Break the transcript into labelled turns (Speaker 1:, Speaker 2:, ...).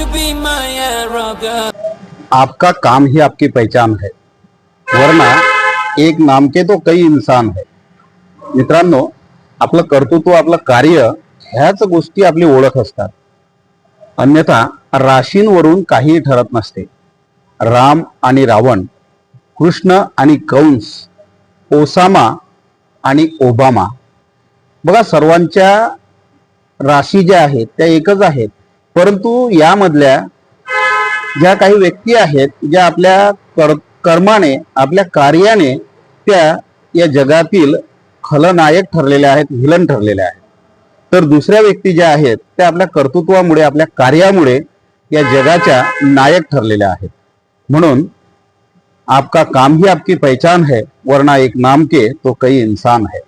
Speaker 1: you be my arrogance?
Speaker 2: आपका काम ही आपकी पहचान है, वरना एक नाम के तो कई इंसान है. मित्रांनो, आपलं कर्तृत्व, आपलं कार्य ह्याच गोष्टी आपली ओळख असतात. अन्यथा राशींवरून काही ठरत नसते. राम आणि रावण, कृष्ण आणि कंस, ओसामा आणि ओबामा, बघा सर्वांच्या राशी ज्या आहेत त्या एकच आहेत, परंतु यामधल्या ज्या काही व्यक्ती आहेत ज्या आपल्या कर्माने, आपल्या कार्याने त्या या जगातील खलनायक ठरलेल्या आहेत, विलन ठरलेल्या आहेत. तर दुसऱ्या व्यक्ती ज्या आहेत त्या आपल्या कर्तृत्वामुळे, आपल्या कार्यामुळे या जगाच्या नायक ठरलेल्या आहेत. म्हणून आपका काम ही आपकी पहचान है, वरना एक नाम के तो कई इंसान है.